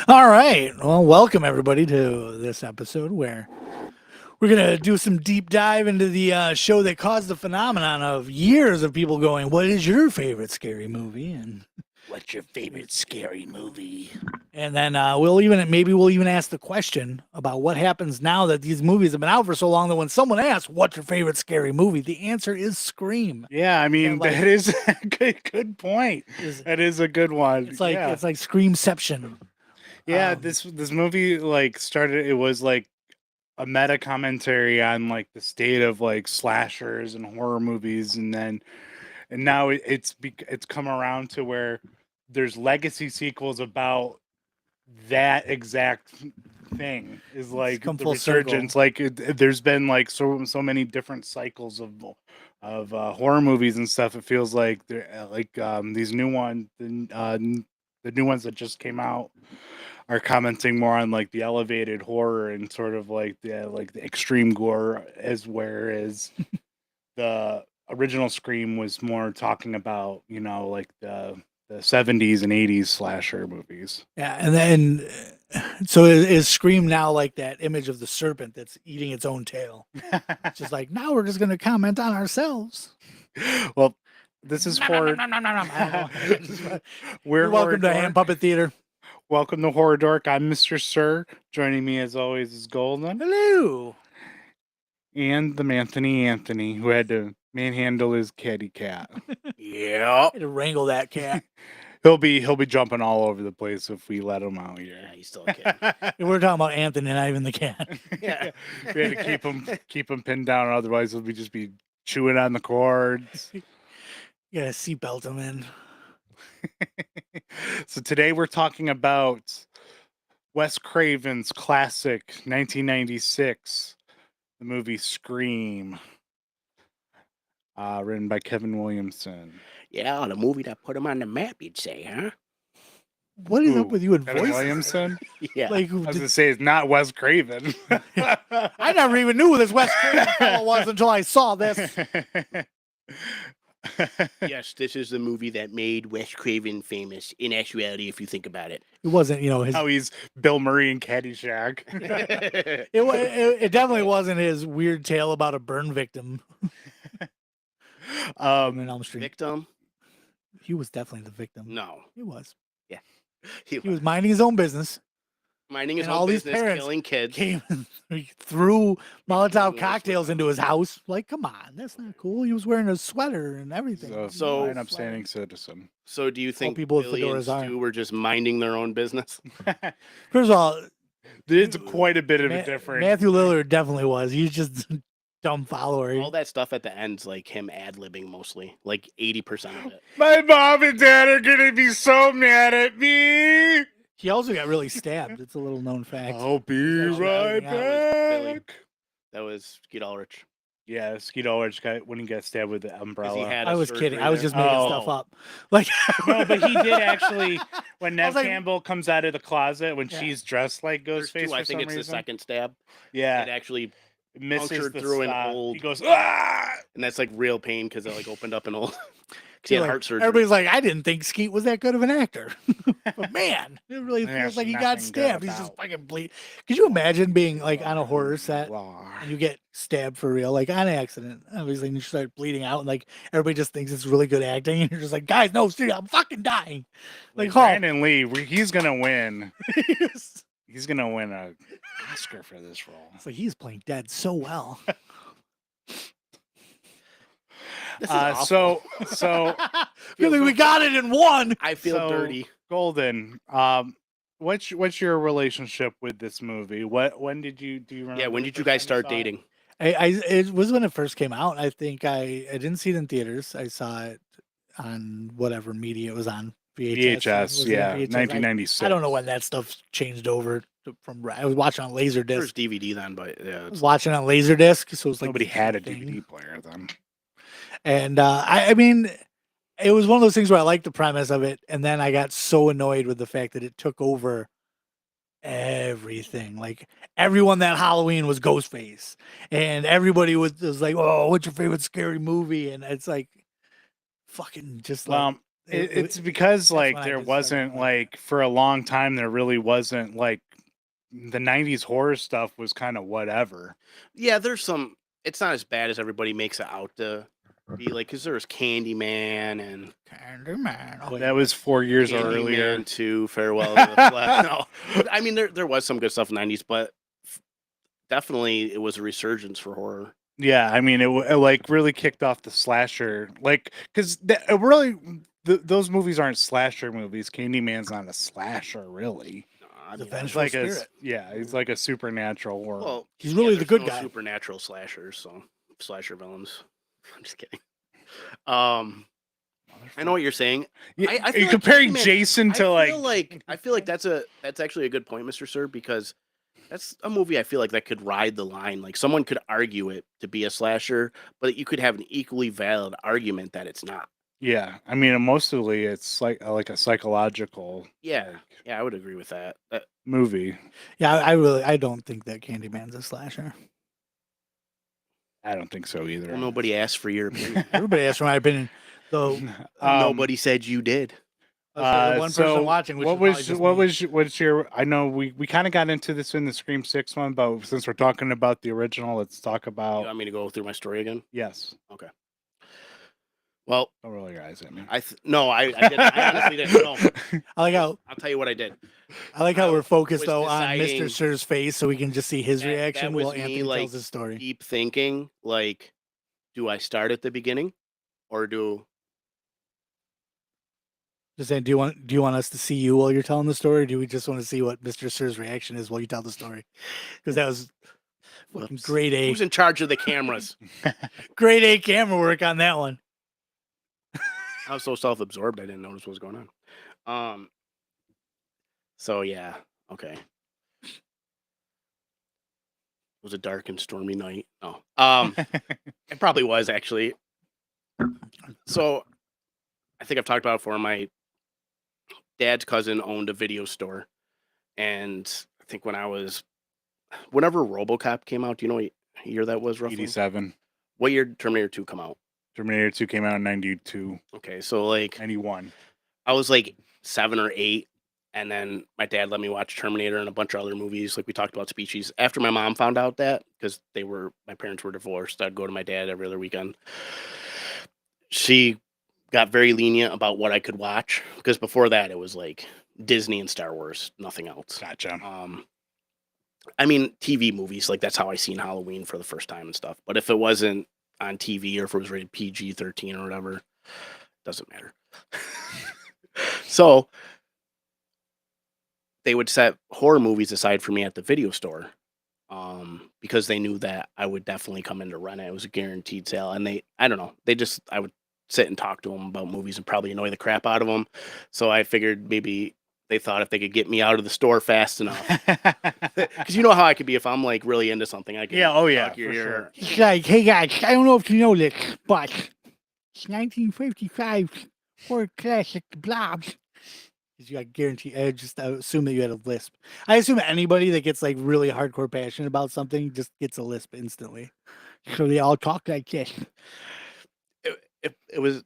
All right. Well, welcome everybody to this episode where we're going to do some deep dive into the show that caused the phenomenon of years of people going, "What is your favorite scary movie?" And What's your favorite scary movie? then we'll even ask the question about what happens now that these movies have been out for so long that when someone asks, "What's your favorite scary movie?" the answer is Scream. Yeah, I mean like- that is a good point. That is a good one. It's like Screamception. Yeah, this movie like started. It was like a meta commentary on like the state of like slashers and horror movies, and now it's come around to where there's legacy sequels about that exact thing. Is like come the full resurgence. circle. Like there's been like so many different cycles of horror movies and stuff. It feels like they're these new ones, the new ones that just came out are commenting more on like the elevated horror and sort of like the extreme gore, whereas the original Scream was more talking about like the 70s and 80s slasher movies. Yeah, and then so is Scream now like that image of the serpent that's eating its own tail? It's just like, now we're just going to comment on ourselves. Well, this is horror. You're welcome to Hand Puppet Theater. Welcome to Horror Dork. I'm Mr. Sir. Joining me as always is Golden. Hello. And the Anthony, who had to manhandle his kitty cat. Yeah. Had to wrangle that cat. He'll be jumping all over the place if we let him out here. Yeah, he's still a kid. We're talking about Anthony, not even the cat. Yeah. We had to keep him pinned down, otherwise he'll just be chewing on the cords. You gotta seatbelt him in. So today we're talking about Wes Craven's classic 1996, the movie Scream, written by Kevin Williamson. Yeah, the movie that put him on the map, you'd say, huh? What is up with you and Kevin voices? Williamson? Yeah. Like, I was gonna say it's not Wes Craven. I never even knew who this Wes Craven fellow was until I saw this. Yes, this is the movie that made Wes Craven famous. In actuality, if you think about it. It wasn't, his. How he's Bill Murray in Caddyshack. It definitely wasn't his weird tale about a burn victim. In Elm Street. Victim? He was definitely the victim. No. He was. He He was minding his own business. minding his and own all these business, parents killing kids. Came and threw Molotov cocktails into his house. Like, come on, that's not cool. He was wearing a sweater and everything. So- an upstanding citizen. So do you think people with Billy and fedoras are. Stu were just minding their own business? First of all, There's quite a bit of a difference. Matthew Lillard definitely was. He's just a dumb follower. All that stuff at the end's like him ad-libbing mostly, like 80% of it. My mom and dad are gonna be so mad at me. He also got really stabbed. It's a little known fact. I'll be right That was Billy. back. That was Skeet Ulrich. Yeah, Skeet Ulrich got when he got stabbed with the 'Cause umbrella. he had I a was surgery kidding. I was there. just making Oh. stuff up. Like, No, but he did actually. When I was Nev like- Campbell comes out of the closet when Yeah. she's dressed like There's Ghostface two. for I think some it's reason. the second stab. It Yeah, actually, it misses punctured the through an spot. old- He goes, ah! and that's like real pain because it like opened up an old. Because he had like, heart surgery. everybody's like, I didn't think Skeet was that good of an actor. But man, it really There's feels like he got nothing good stabbed. He's just about- fucking bleed. Could you imagine being like on a horror set and you get stabbed for real, like on accident? Obviously, and you start bleeding out, and like everybody just thinks it's really good acting, and you're just like, guys, no, seriously, I'm fucking dying. Like, oh, Brandon Lee, he's gonna win. He's gonna win an Oscar for this role. it's like he's playing dead so well. This is awful. So Feel like we got it in one. I feel so- dirty. Golden, what's your relationship with this movie? When did you remember? Yeah, when the did you first guys time start saw it? I dating? it was when it first came out. I think I didn't see it in theaters. I saw it on whatever media it was on. VHS, Was it yeah, VHS? 1996. I don't know when that stuff changed over from. I was watching on Laserdisc. There's DVD then, but yeah. I was It's, watching on Laserdisc, so it was like Nobody the had a thing. DVD player then. And I mean, it was one of those things where I liked the premise of it, and then I got so annoyed with the fact that it took over everything. Like everyone that Halloween was Ghostface, and everybody was like, "Oh, what's your favorite scary movie?" And it's like, fucking just like. Well, It's because when like I there just started wasn't like like for a long time there really wasn't like the 90s horror stuff was kind of whatever. Yeah, there's some. It's not as bad as everybody makes it out to be. Like, because there was Candyman and Candyman. Oh, That was 4 years earlier. Candyman 2, Farewell to the Flesh. No, I mean there was some good stuff in the 90s, but definitely it was a resurgence for horror. Yeah, I mean it like really kicked off the slasher like because really those movies aren't slasher movies. Candyman's not a slasher really. I The mean, vengeful Like spirit. he's like a supernatural horror. well, He's really the there's good no guy. supernatural slashers, so slasher villains. I'm just kidding. I know what you're saying. Yeah, I are feel you like comparing Candyman- Jason to I feel like that's actually a good point, Mr. Sir, because that's a movie I feel like that could ride the line. Like someone could argue it to be a slasher, but you could have an equally valid argument that it's not. Yeah, I mean mostly it's like a psychological Yeah, like, yeah, I would agree with that. movie. Yeah, I don't think that Candyman's a slasher. I don't think so either. Well, nobody asked for your opinion. Everybody asked for my opinion. Though Nobody said you did. the one person watching, which what's your? I know we kind of got into this in the Scream 6 one, but since we're talking about the original, let's talk You about want me to go through my story again? yes. Okay. Well, Don't roll your eyes at me. no, I didn't. I honestly didn't know. I like how I'll tell you what I did. we're focused was though on deciding- Mr. Sir's face, so we can just see his That reaction was while me, Anthony like, tells his story. Deep thinking, like, do I start at the beginning, or do Just saying, do you want us to see you while you're telling the story, or do we just want to see what Mr. Sir's reaction is while you tell the story? Because that was fucking Whoops. grade A. Who's in charge of the cameras? Grade A camera work on that one. I was so self-absorbed I didn't notice what was going on. So yeah, okay. It was a dark and stormy night. No. It probably was actually. So I think I've talked about it before. My dad's cousin owned a video store, and I think whenever RoboCop came out, do you know what year that was roughly? 87. What year did Terminator 2 come out? Terminator 2 came out in 92. Okay, so like 91. I was like 7 or 8, and then my dad let me watch Terminator and a bunch of other movies. Like we talked about Species. After my mom found out that, because my parents were divorced, I'd go to my dad every other weekend. She got very lenient about what I could watch, because before that it was like Disney and Star Wars, nothing else. Gotcha. I mean TV movies, like that's how I seen Halloween for the first time and stuff. But if it wasn't on TV or if it was rated PG-13 or whatever, doesn't matter. So they would set horror movies aside for me at the video store, because they knew that I would definitely come in to rent it. It was a guaranteed sale, and I would sit and talk to them about movies and probably annoy the crap out of them. So I figured maybe they thought if they could get me out of the store fast enough, because you know how I could be if I'm like really into something. I can talk your for ear. sure. It's like, hey guys, I don't know if you know this, but it's 1955 horror classic, The Blobs. Because you got guaranteed. I assume that you had a lisp. I assume anybody that gets like really hardcore passionate about something just gets a lisp instantly. So they all talk like this. It was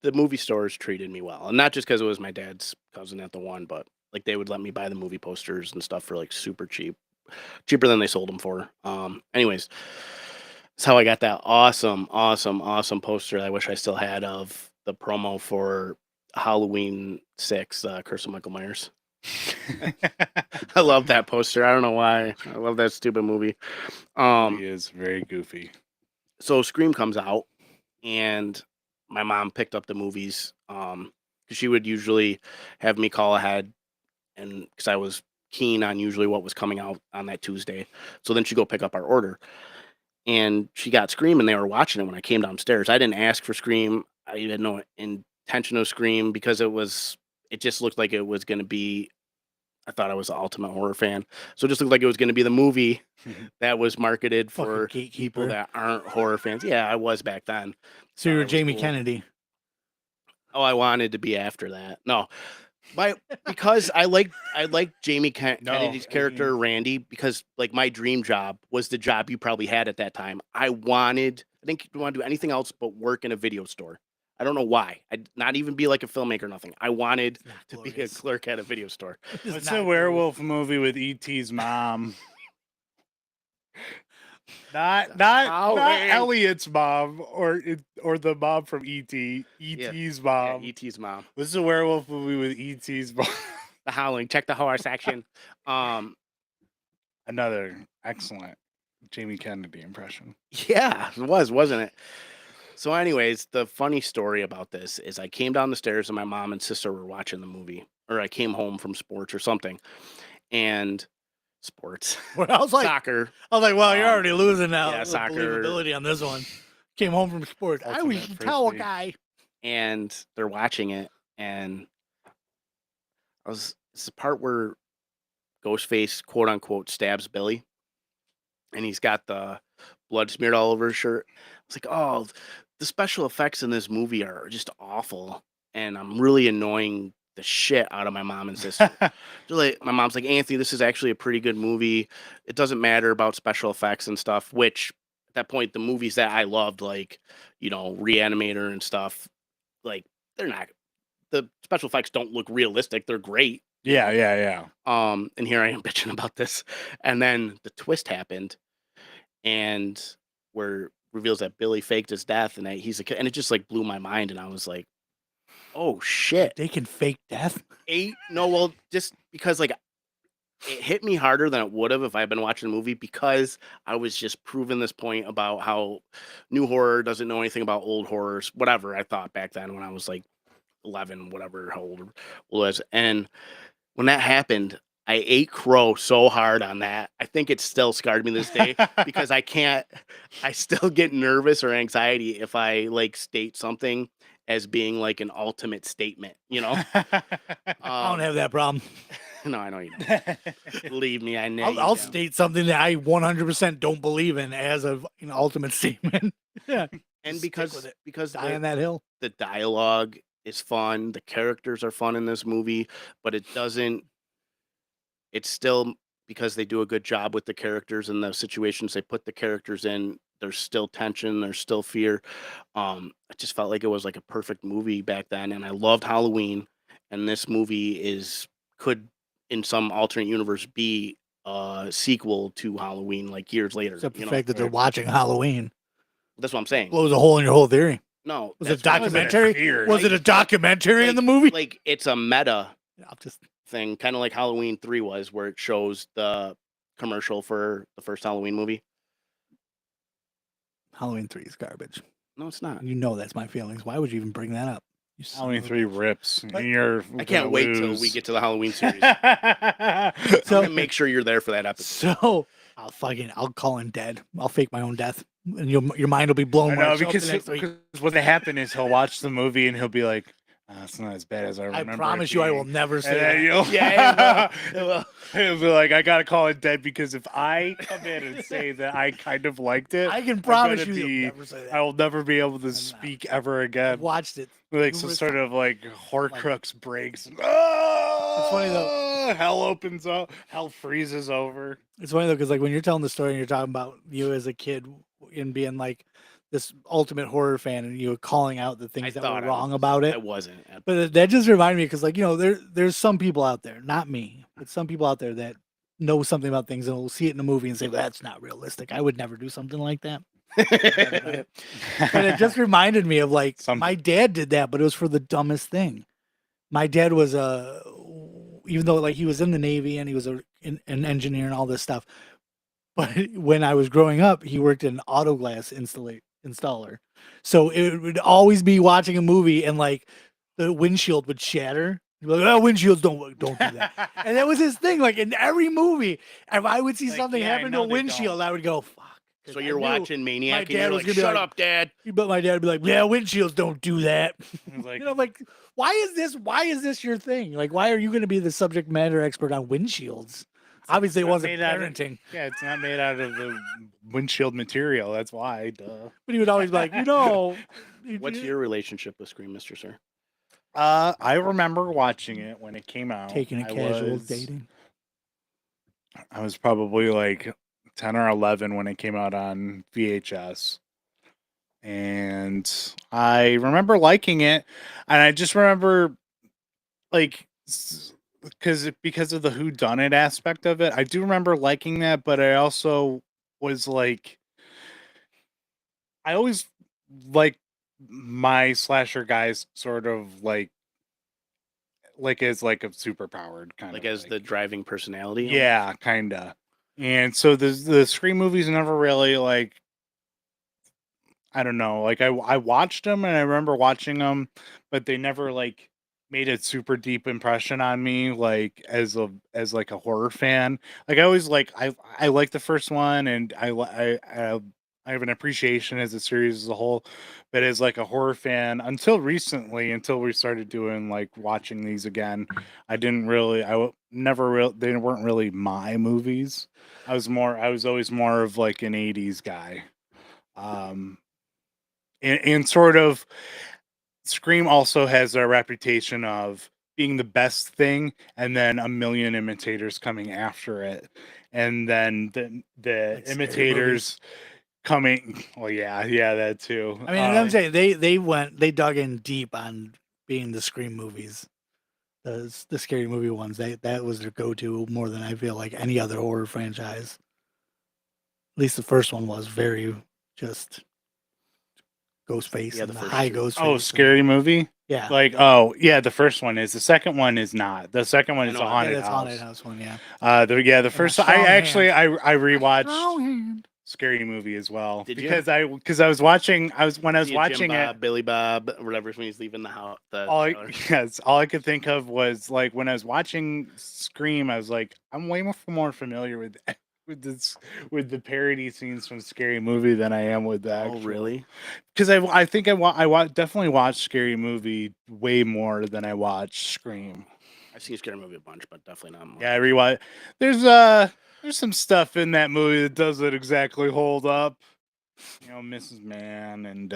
the movie stores treated me well, and not just because it was my dad's cousin at the one, but like they would let me buy the movie posters and stuff for like super cheap, cheaper than they sold them for. Anyways, that's how I got that awesome poster that I wish I still had of the promo for Halloween 6, Curse of Michael Myers. I love that poster. I don't know why. I love that stupid movie. He is very goofy. So Scream comes out, and my mom picked up the movies, because she would usually have me call ahead, and because I was keen on usually what was coming out on that Tuesday. So then she'd go pick up our order, and she got Scream, and they were watching it when I came downstairs. I didn't ask for Scream. I had no intention of Scream, because it just looked like it was going to be, I thought I was the ultimate horror fan. So it just looked like it was going to be the movie that was marketed for Fucking people gatekeeper. that aren't horror fans. Yeah, I was back then. So you Thought were it was Jamie cool. Kennedy. Oh, I wanted to be after that. No, because I like Jamie Kennedy's character Randy, because like my dream job was the job you probably had at that time. I didn't want to do anything else but work in a video store. I don't know why. I'd not even be like a filmmaker, nothing. I wanted It's not to be a glorious. clerk at a video store. It is What's not the glorious. werewolf movie with E.T.'s mom? not Howling. Elliot's mom or the mom from E.T. E.T.'s Yeah, mom. E.T.'s mom. This is a werewolf movie with E.T.'s mom. The Howling. Check the horror section. Another excellent Jamie Kennedy impression. Yeah, it was, wasn't it? So, anyways, the funny story about this is I came down the stairs and my mom and sister were watching the movie, or I came home from sports or something, and sports, Well, I was like, soccer, well, you're already losing now. yeah, the soccer. believability on this one. Came home from sports. I was Ultimate a towel Frisbee. guy. and they're watching it, and it's the part where Ghostface, quote unquote, stabs Billy, and he's got the blood smeared all over his shirt. It's like, oh, the special effects in this movie are just awful, and I'm really annoying the shit out of my mom and sister. So like, my mom's like, Anthony, this is actually a pretty good movie. It doesn't matter about special effects and stuff, which at that point, the movies that I loved, like, Reanimator and stuff, like, they're not, the special effects don't look realistic. They're great. Yeah. And here I am bitching about this. And then the twist happened, and where reveals that Billy faked his death and that he's a kid, and it just like blew my mind. And I was like, oh shit. They can fake death. Well, just because like it hit me harder than it would have if I had been watching the movie, because I was just proving this point about how new horror doesn't know anything about old horrors, whatever I thought back then when I was like 11, whatever, how old I was. And when that happened, I ate crow so hard on that. I think it still scarred me this day because I still get nervous or anxiety if I like state something as being like an ultimate statement, I don't have that problem. No, I know you don't. Believe me, I know. I'll state something that I 100% don't believe in as an ultimate statement. Yeah. And Stick with it. because Die on that hill. the dialogue is fun, the characters are fun in this movie, but it's still, because they do a good job with the characters and the situations they put the characters in, there's still tension, there's still fear. I just felt like it was like a perfect movie back then, and I loved Halloween, and this movie could in some alternate universe be a sequel to Halloween like years later. Except the fact that they're watching Halloween That's what I'm saying. blows a hole in your whole theory. No, Was it a that's what I'm saying. documentary? Was it a documentary in the movie? Like it's a meta I'll just thing, kind of like Halloween 3 was, where it shows the commercial for the first Halloween movie. Halloween 3 is garbage. No, it's not. You know that's my feelings. Why would you even bring that up? You son Halloween of a 3 bitch. rips. But- I can't wait till we get to the Halloween series. to. I'm So- gonna make sure you're there for that episode. So I'll call in dead. I'll fake my own death, and your mind will be blown. I when I know, show up because the next week. what'll happen is he'll watch the movie and he'll be like, it's not as bad as I I remember. promise it you, I being." will never And say then that. you'll, Yeah, it will. He'll be like, I gotta call it dead, because if I come in and say that I kind of liked it, I can promise you, gonna you'll be- never say that. I will never be able to not. speak ever I've again. watched it. Like some numerous sort of like Like- Horcrux breaks. It's funny though. Hell opens up. Hell freezes over. It's funny though, because like when you're telling the story and you're talking about you as a kid and being like this ultimate horror fan, and you were calling out the things that were wrong about it. I wasn't. But that just reminded me, because like there's some people out there, not me, but some people out there that know something about things and will see it in a movie and say, well, that's not realistic. I would never do something like that. But it just reminded me of like my dad did that, but it was for the dumbest thing. My dad was even though like he was in the Navy and he was an engineer and all this stuff, but when I was growing up, he worked in an auto glass installer. So it would always be watching a movie and like the windshield would shatter. He'd be like, oh, windshields don't do that. And that was his thing. Like in every movie, if I would see Like, something yeah, I happen to know a they windshield, don't. I would go, fuck. 'Cause So I you're knew watching Maniac and dad you're was like, gonna be shut like- up, Dad. But my dad would be like, yeah, windshields don't do that. It's like, Like, why is this your thing? Like, why are you going to be the subject matter expert on windshields? Obviously, it not wasn't made out of- parenting. yeah, it's not made out of the windshield material. That's why. Duh. But he would always be like, What's your relationship with Scream, Mr. Sir? I remember watching it when it came out. taking a I casual was- dating? I was probably like 10 or 11 when it came out on VHS. and I remember liking it, and I just remember like because of the whodunit aspect of it, I do remember liking that, but I also was like, I always like my slasher guys sort of like as like a superpowered kind Like of as the driving personality. almost? yeah, kinda. And so the Scream movies never really like, I don't know, like I watched them and I remember watching them, but they never like made a super deep impression on me like as like a horror fan. Like I always like I like the first one, and I have an appreciation as a series as a whole, but as like a horror fan until recently, until we started doing like watching these again, I didn't really never real they weren't really my movies. I was always more of like an 80s guy. Um and sort of Scream also has a reputation of being the best thing, and then a million imitators coming after it, and then the Like scary imitators coming. Well, yeah, that too. I mean, I'm saying they dug in deep on being the Scream movies, the scary movie ones. That was their go-to more than I feel like any other horror franchise. At least the first one was very just Ghostface Yeah, and the the first high two. Ghostface. Scary movie. Yeah, Like, oh yeah, the first one is. The second one is not. The second one I is know, a yeah, haunted that's house. haunted house one. Yeah, The And my first. I strong actually hand. I rewatched Strong hand. Scary Movie as well Did you? because I was watching. I was when I was See a Jim watching Bob, it. Billy Bob, or whatever when he's leaving the house. Yes, all I could think of was like when I was watching Scream, I was like, I'm way more familiar with with this with the parody scenes from Scary Movie than I am with the Oh, actual. really? Because I think definitely watched Scary Movie way more than I watched Scream. I've seen Scary Movie a bunch, but definitely not more. Yeah, I rewatch. There's some stuff in that movie that doesn't exactly hold up. You know, Mrs. Mann and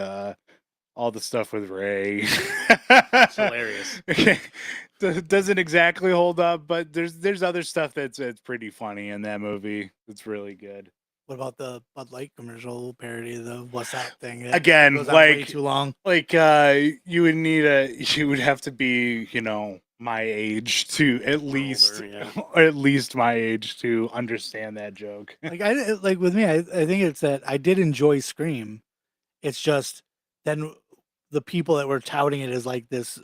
all the stuff with Ray. It's hilarious. Okay. Doesn't exactly hold up, but there's other stuff that's pretty funny in that movie. It's really good. What about the Bud Light commercial parody, the "What's That" thing? That Again, goes on way too long. like you would have to be, you know, my age to at least older, yeah. at least my age to understand that joke. Like with me, I think it's that I did enjoy Scream. It's just then the people that were touting it as like this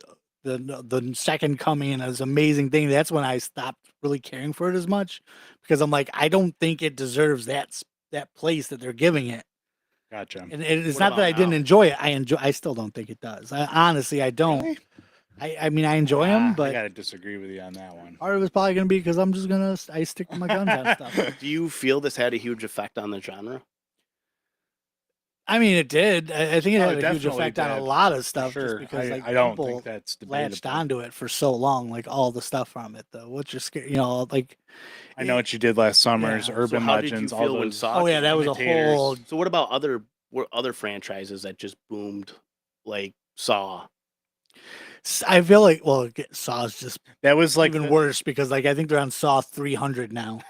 the second coming and this amazing thing. That's when I stopped really caring for it as much because I'm like, I don't think it deserves that place that they're giving it. Gotcha. And it's What not that about I didn't now? enjoy it. I still don't think it does. Honestly, I don't. Really? I mean, I enjoy them, I but gotta disagree with you on that one. part of it's probably gonna be because I stick to my guns on stuff. Do you feel this had a huge effect on the genre? I mean, it did. I think it Oh, had it a huge definitely effect on a did. lot of stuff, Sure. just because like I don't people think that's latched debatable. onto it for so long, like all the stuff from it. Though, what's your scare? You know, like I know what you did last summer's Yeah. urban how did you legends. feel all when those. Saw oh yeah, that was a imitators. whole. So what about other franchises that just boomed, like Saw? I feel like Saw's just That was like even worse because like I think they're on Saw 300 now,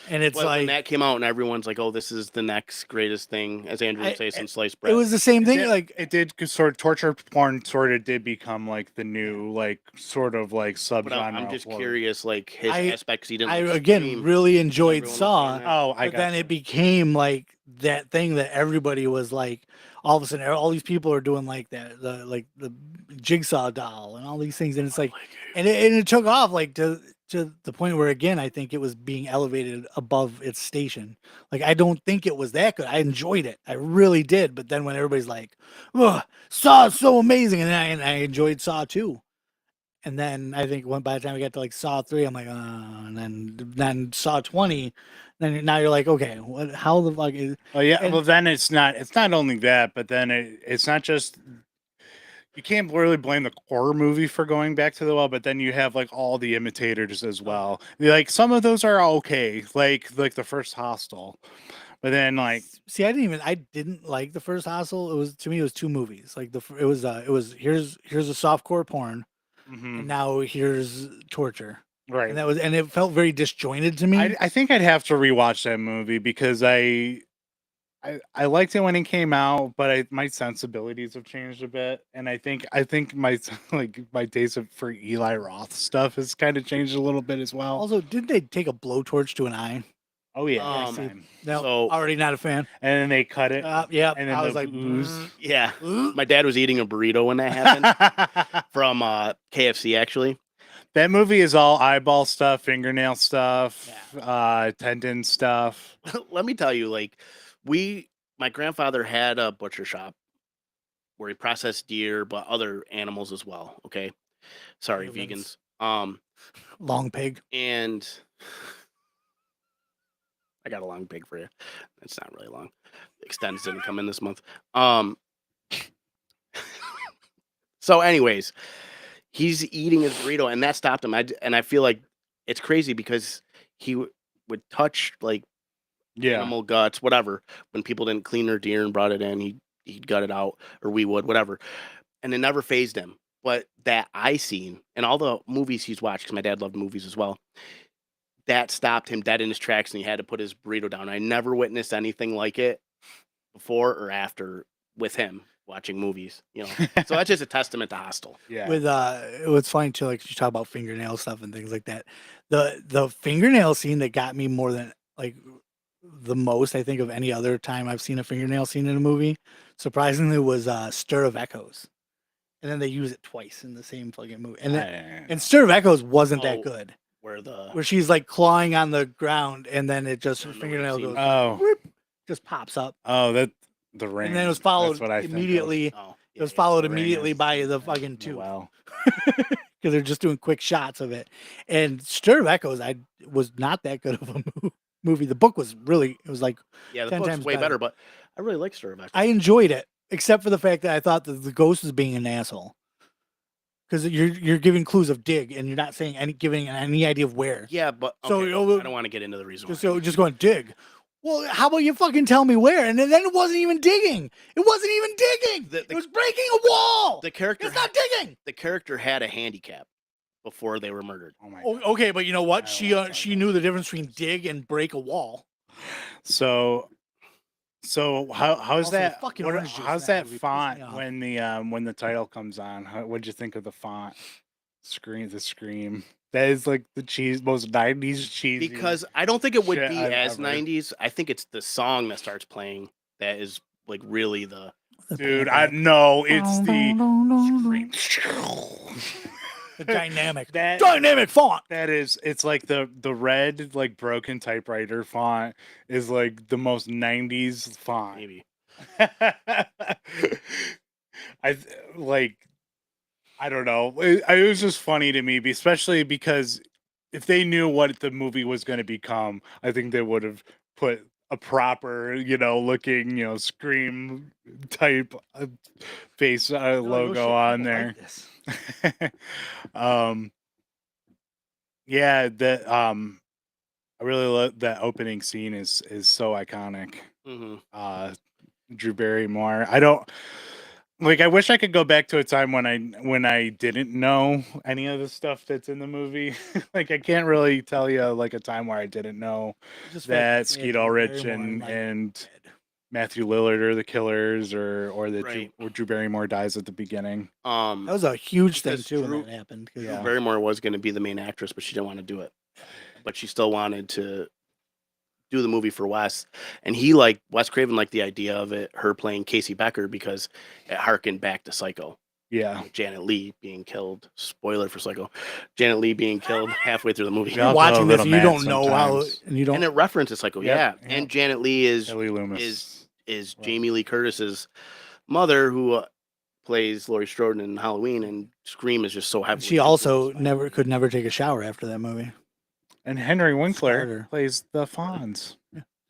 and it's When like that came out and everyone's like, "Oh, this is the next greatest thing," as Andrew would say, since sliced bread. it was the same thing. Like it did sort of torture porn sort of did become like the new like sort of like But subgenre. I'm just of horror. curious, like his I- aspects he didn't. I like again Scream, really enjoyed everyone was Saw, saying that. Oh, I but got then it became like that thing that everybody was like. All of a sudden, all these people are doing like that, the jigsaw doll and all these things, and it's like, and it took off like to the point where again, I think it was being elevated above its station. Like I don't think it was that good. I enjoyed it, I really did. But then when everybody's like, "Oh, Saw is so amazing," and I enjoyed Saw too. And then I think by the time we got to like Saw 3, I'm like, and then Saw 20, then now you're like, okay, what? How the fuck is? Oh yeah, And- well then it's not only that, but then it's not just, you can't really blame the horror movie for going back to the well, but then you have like all the imitators as well. Like some of those are okay, like the first Hostel, but then like See, I didn't like the first Hostel. It was to me, it was two movies. Like it was here's a softcore porn, and now here's torture. right, And it felt very disjointed to me. I think I'd have to rewatch that movie because I I liked it when it came out, but my sensibilities have changed a bit, and I think my my taste for Eli Roth stuff has kind of changed a little bit as well. Also, did they take a blowtorch to an eye? Oh yeah, Um, big time. No, So- already not a fan. And then they cut it. Yeah, And then I was the like, ooze. Yeah. "Ugh." My dad was eating a burrito when that happened from KFC, actually. That movie is all eyeball stuff, fingernail stuff, tendon stuff. Let me tell you, like, my grandfather had a butcher shop where he processed deer, but other animals as well. Okay. Sorry, Humans. vegans. Long pig. And I got a long pig for you. It's not really long. Extends didn't come in this month. So anyways, he's eating his burrito and that stopped him. And I feel like it's crazy because he would touch like animal guts, whatever. When people didn't clean their deer and brought it in, he'd gut it out, or we would, whatever. And it never phased him. But that eye scene and all the movies he's watched, because my dad loved movies as well, that stopped him dead in his tracks, and he had to put his burrito down. I never witnessed anything like it before or after with him watching movies. You know, so that's just a testament to Hostel. Yeah. With what's funny too, like you talk about fingernail stuff and things like that. The fingernail scene that got me more than like the most, I think, of any other time I've seen a fingernail scene in a movie, surprisingly, was Stir of Echoes. And then they use it twice in the same fucking movie. And then, and Stir of Echoes wasn't that good. Where she's like clawing on the ground and then it just her fingernail goes whoop, just pops up. Oh, that the ring. And then it was followed That's what I think of. immediately. Oh, It was followed The ring immediately is- by the fucking Oh, tube. wow. Because they're just doing quick shots of it. And Stir of Echoes, was not that good of a movie. The book was really, it was like Yeah, the 10 book's times way better. better, but I really like Stir of Echoes. I enjoyed it, except for the fact that I thought that the ghost was being an asshole. Because you're giving clues of dig, and you're not saying giving any idea of where. Yeah, but So, okay, you know, I don't want to get into the reason why. So just going dig. Well, how about you fucking tell me where? And then it wasn't even digging. It wasn't even digging. It was breaking a wall. The character It's not digging. The character had a handicap before they were murdered. Oh my Oh, okay, but you know what? I She don't she knew the difference between dig and break a wall. So how's Also, that? fucking What, orange juice how's in that that movie pissed font me off. when the title comes on? What'd you think of the font? The scream. That is like the most 90s cheesy. Because I don't think it would shit be I've as ever- 90s. I think it's the song that starts playing that is like really the Dude, I know it's the The dynamic That- dynamic font. that is, it's like the red like broken typewriter font is like the most 90s font. maybe. I don't know. It was just funny to me, especially because if they knew what the movie was going to become, I think they would have put a proper, looking, Scream type face logo on there. Yeah, that I really love that opening scene is so iconic. Hmm. Drew Barrymore. I wish I could go back to a time when I didn't know any of the stuff that's in the movie. Like I can't really tell you like a time where I didn't know that Skeet Ulrich and Matthew Lillard are the killers, or that Right. Drew Barrymore dies at the beginning. That was a huge thing Because too Drew- when that happened. 'Cause, Yeah. Barrymore was going to be the main actress, but she didn't want to do it. But she still wanted to do the movie for Wes, and Wes Craven liked the idea of her playing Casey Becker because it harkened back to Psycho. Yeah. Janet Leigh being killed. Spoiler for Psycho. Janet Leigh being killed halfway through the movie. Yeah. I'll go a watching this, little and you mad don't know how, sometimes. and you don't. And it references Psycho, Yep, yeah. yep. And Janet Leigh is Ellie Loomis is Jamie Lee Curtis's mother, who plays Laurie Strode in Halloween, and Scream is just so heavy. She also could never take a shower after that movie. and Henry Winkler Smarter. plays the Fonz.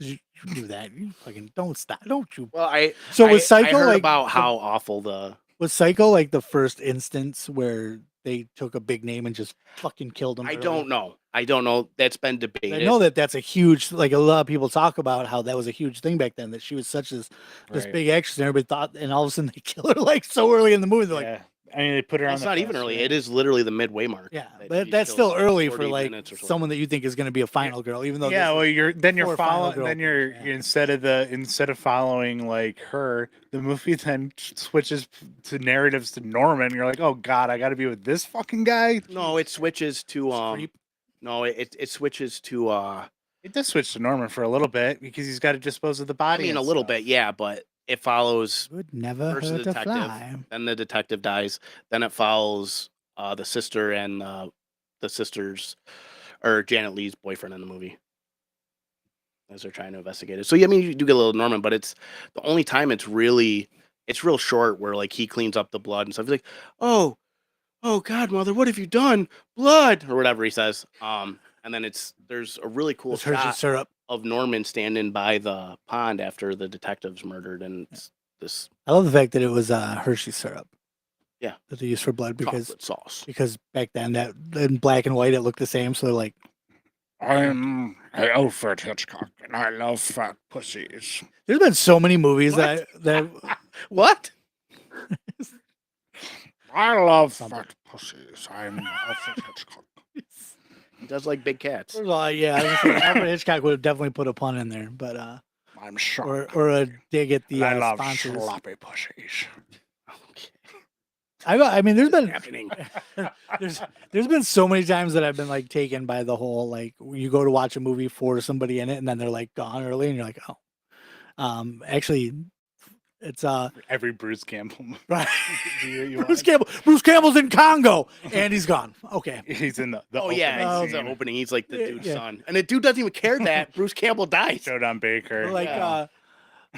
You do that. You fucking don't stop. Don't you? Well, I So I- was Psycho I heard like about how awful the was Psycho like the first instance where they took a big name and just fucking killed him? I early? don't know. I don't know. That's been debated. I know that's a huge, like a lot of people talk about how that was a huge thing back then, that she was such this Right. big actress and everybody thought, and all of a sudden they kill her like so early in the movie. They're like, Yeah. I mean, they put her on. It's the not even fast early. track. It is literally the midway mark. Yeah, that but she's that's still early for 40 like minutes or so. someone that you think is going to be a final girl, even though Yeah, well, you're before Final following. Girl Then thing, yeah. instead of following like her, the movie then switches to narratives to Norman. You're like, oh god, I got to be with this fucking guy. No, it switches to Creep. No, it switches to It does switch to Norman for a little bit because he's got to dispose of the body. I mean, a and little stuff. bit, yeah, but it follows Would never first the hurt a detective, fly. then the detective dies, then it follows the sister and the sister's or Janet Leigh's boyfriend in the movie as they're trying to investigate it. So yeah, I mean, you do get a little Norman, but it's the only time it's real short where like he cleans up the blood and stuff. He's like, oh godmother, what have you done? Blood or whatever he says. And then there's a really cool It's Hershey shot syrup. of Norman standing by the pond after the detective's murdered, and it's this I love the fact that it was Hershey syrup. Yeah. That they used for blood chocolate sauce. because back then that in black and white it looked the same. So they're like, I'm Alfred Hitchcock, and I love fat pussies. there's been so many movies that What? I love Something. fat pussies. I'm Alfred Hitchcock. He does like big cats. First of all, yeah, I was gonna say, Alfred Hitchcock would have definitely put a pun in there, but I'm shocked. or a dig at the and I love sponsors. sloppy pussies. Okay. I mean, there's been Happening. there's been so many times that I've been like taken by the whole like you go to watch a movie for somebody in it and then they're like gone early and you're like, oh, actually, it's Every Bruce Campbell movie. right. you Bruce Campbell's in Congo and he's gone. Okay. He's in the Oh yeah, opening he's the scene. opening. He's like the dude's Yeah. son, and the dude doesn't even care that Bruce Campbell dies. Joe Don Baker. Or like Yeah.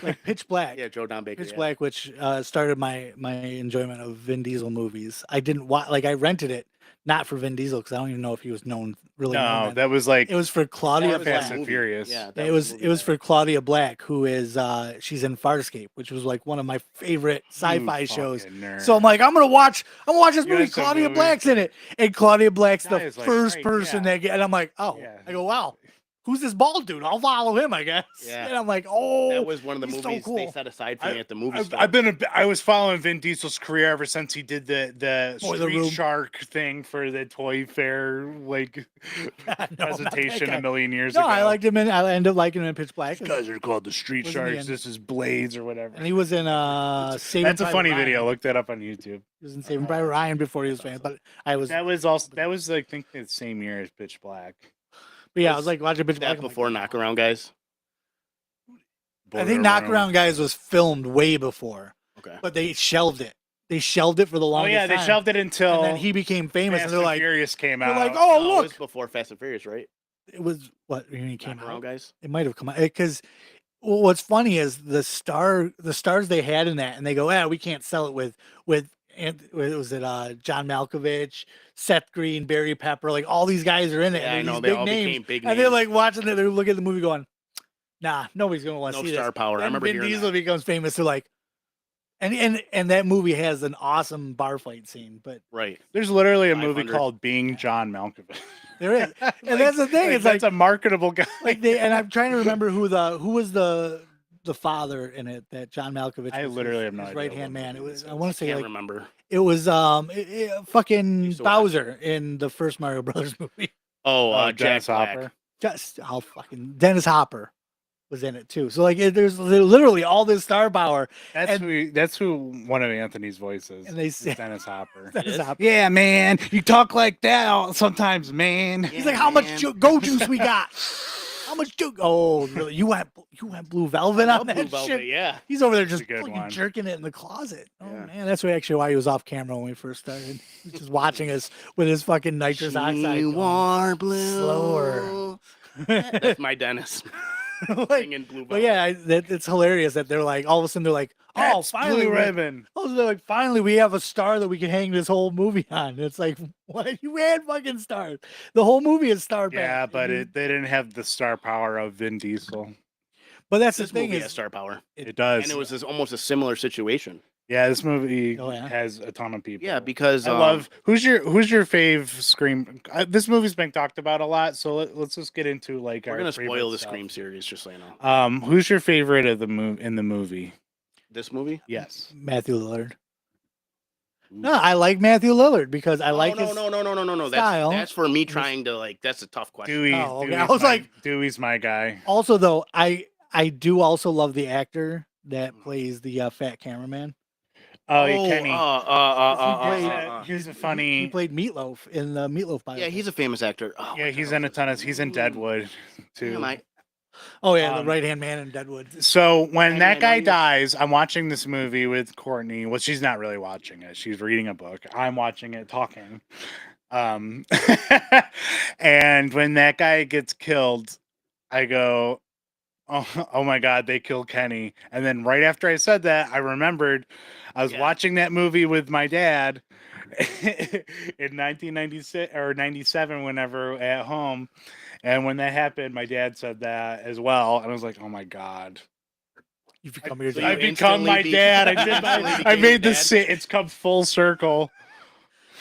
like Pitch Black. Yeah, Joe Don Baker. Pitch yeah. Black, which started my enjoyment of Vin Diesel movies. I didn't watch I rented it not for Vin Diesel because I don't even know if he was really known No, then. that was like It was for Claudia That was Fast the Black. and Furious. Yeah, It was for Claudia Black, who is she's in Farscape, which was like one of my favorite sci-fi shows. So I'm like, I'm gonna watch this You movie. had some Claudia movies Black's in it, and Claudia Black's Guy the is like, first right, person yeah. that get, and I'm like, oh, Yeah. I go, wow, who's this bald dude? I'll follow him, I guess. Yeah. And I'm like, oh, That was one of the he's so movies cool. they set aside for me at the movie store. I was following Vin Diesel's career ever since he did the Boiler Street Room. Shark thing for the Toy Fair like No, not that presentation guy. a million years No, ago. I liked him in. I ended up liking him in Pitch Black. These guys are called the Street Wasn't he Sharks. in- This is Blades or whatever. And he was in Saving That's a Private funny Ryan. video. Look that up on YouTube. He was in Saving Private Ryan before he was famous, but I was. That was I think the same year as Pitch Black. But yeah, I was like watching Pitch Black. that I'm like, before Knockaround Guys. I think Knockaround Guys was filmed way before, Okay. but they shelved it. They shelved it for the Oh longest yeah, they time. shelved it until And then he became famous, Fast and they're like, Furious came they're out. like, oh No, it was look, before Fast and Furious, right? it was what when he came Knockaround out. Guys. It might have come out because what's funny is the stars they had in that, and they go, we can't sell it with was it John Malkovich, Seth Green, Barry Pepper, like all these guys are in it. Yeah, I and they're know these they big all names, became big and they're names. like watching it. They're looking at the movie going, nah, nobody's gonna want to No see star this. power. I Then remember Vin hearing Diesel that. becomes famous. They're like, and that movie has an awesome bar fight scene, but Right. There's literally a movie 500. called Being John Malkovich. there is, and that's the thing. It's that's like a marketable guy. and I'm trying to remember who was the father in it that John Malkovich. I was literally his, have no his idea right what hand man. It movie was. this I want is. to say Can't like remember. it was fucking Used to watch Bowser in the first Mario Brothers movie. Oh, Jack Dennis Black. Hopper. Just how fucking Dennis Hopper was in it too. So like there's literally all this star power. That's who one of Anthony's voices. And they is say- Dennis Hopper. Dennis is? Hopper. Yeah, man, you talk like that sometimes, man. He's Yeah, like, how much man. go juice we got? How much Oh, really? You went Blue Velvet Love on that Blue Velvet, shit? yeah. He's over there That's a just good fucking one. jerking it in the closet. Oh Yeah. man, that's actually why he was off camera when we first started. He was just watching us with his fucking nitrous oxide. She going. wore blue. Slower. That's my Dennis. Like, Singing Blue but Velvet. yeah, it's hilarious that they're like, all of a sudden they're like, oh, That's finally, Blue Ribbon. they're like, finally, we have a star that we can hang this whole movie on. It's like, what? You had fucking stars. The whole movie is star. Yeah, packed. but You- they didn't have the star power of Vin Diesel. But that's This the thing movie has is, star power. It does. And it was almost a similar situation. Yeah, this movie Oh, yeah? has a ton of people. Yeah, because I love who's your fave Scream. This movie's been talked about a lot, so let's just get into like we're our gonna favorite spoil the stuff. Scream series, just so you know. Who's your favorite of the in the movie? This movie? Yes. Matthew Lillard. No, I like Matthew Lillard because I like his no. style. That's for me and his- trying to like. That's a tough question. Dewey, Oh, okay. Dewey's I was like- Dewey's my guy. Also, though, I do also love the actor that plays the fat cameraman. Oh, Kenny. He's a funny. He played Meatloaf in the Meatloaf biopic. Yeah, he's a famous actor. Oh, Yeah, he's in a ton of. He's in Deadwood too. Damn, Oh yeah, the right hand man in Deadwood. So when I that know guy you- dies, I'm watching this movie with Courtney. Well, she's not really watching it. She's reading a book. I'm watching it, talking. And when that guy gets killed, I go, oh my God, they killed Kenny. And then right after I said that, I remembered I was watching that movie with my dad in 1996 or 97, whenever at home. And when that happened, my dad said that as well. And I was like, oh my God. You've become your So dad. I've become my dad. I made this. It's come full circle.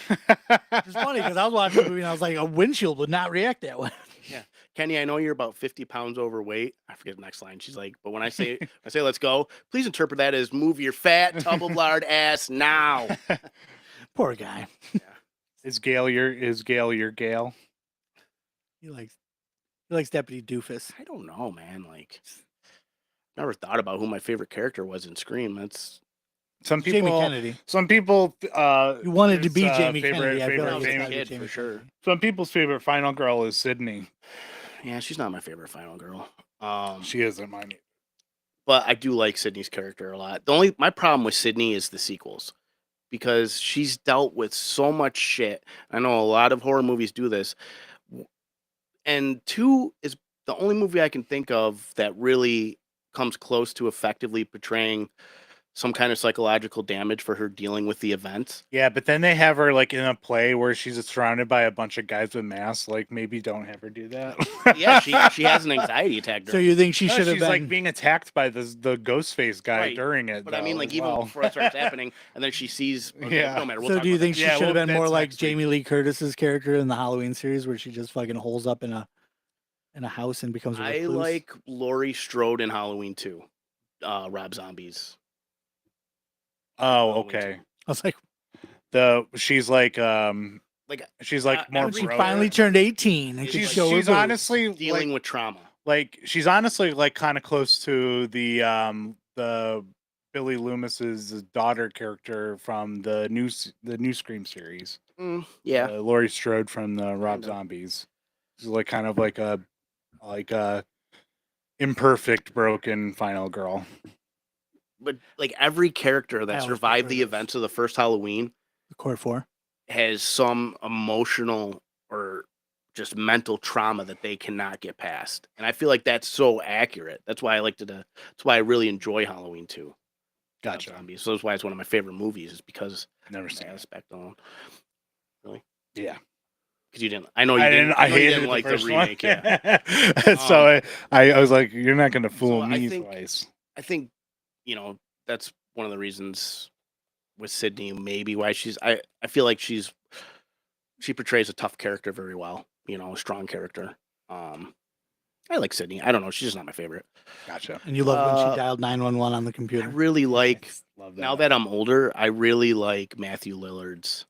It's funny because I was watching the movie and I was like, a windshield would not react that way. Yeah, Kenny, I know you're about 50 pounds overweight. I forget the next line. She's like, but when I say let's go, please interpret that as move your fat double lard ass now. Poor guy. Is Gail your Gail? He likes Deputy Doofus. I don't know, man. Like, never thought about who my favorite character was in Scream. That's Some Jamie people. Kennedy. Some people. You wanted to be there's, Jamie favorite, Kennedy. I feel favorite, like it's favorite gotta be kid Jamie for sure. Kennedy. Some people's favorite final girl is Sydney. yeah, she's not my favorite final girl. She isn't mine. But I do like Sydney's character a lot. My problem with Sydney is the sequels, because she's dealt with so much shit. I know a lot of horror movies do this, and 2 is the only movie I can think of that really comes close to effectively portraying some kind of psychological damage for her dealing with the events. Yeah, but then they have her like in a play where she's surrounded by a bunch of guys with masks. Like, maybe don't have her do that. Yeah, she has an anxiety attack. So you think she No, should have she's been like being attacked by the Ghostface guy Right, during it. But I mean, though, like, as even well. before it starts happening, and then she sees. Okay, Yeah. no matter. We'll So talk do you about think that. she Yeah, should have well, been more that's like next week. Jamie Lee Curtis's character in the Halloween series, where she just fucking holes up in a house and becomes a I recluse? like Laurie Strode in Halloween 2. Rob Zombie's. Oh, Halloween okay. I was like, She's like Like, she's like more when she Bro, finally yeah. turned 18 and could She's- show her she's boobs. honestly dealing with trauma. like she's honestly like kind of close to the Billy Loomis's daughter character from the new Scream series. Yeah. Laurie Strode from the Rob Kinda. Zombies. She's like kind of like a imperfect, broken final girl. But like every character I that always survived prefer the those. events of the first Halloween Court 4. has some emotional or just mental trauma that they cannot get past. And I feel like that's so accurate. That's why I that's why I really enjoy Halloween 2. Rob Gotcha. Zombies. So that's why it's one of my favorite movies, is because Never of that seen it. aspect alone. Yeah. Because you didn't. I know you I didn't. didn't. I I know you hated didn't the like the first remake. one. Yeah. So I was like, you're not gonna fool So I me think- twice. I think, that's one of the reasons with Sydney, maybe why I feel like she portrays a tough character very well, a strong character. I like Sydney. I don't know. She's just not my favorite. Gotcha. And you love when Uh, she dialed 911 on the I computer. really like, Love now that I'm older, I really like Matthew Lillard's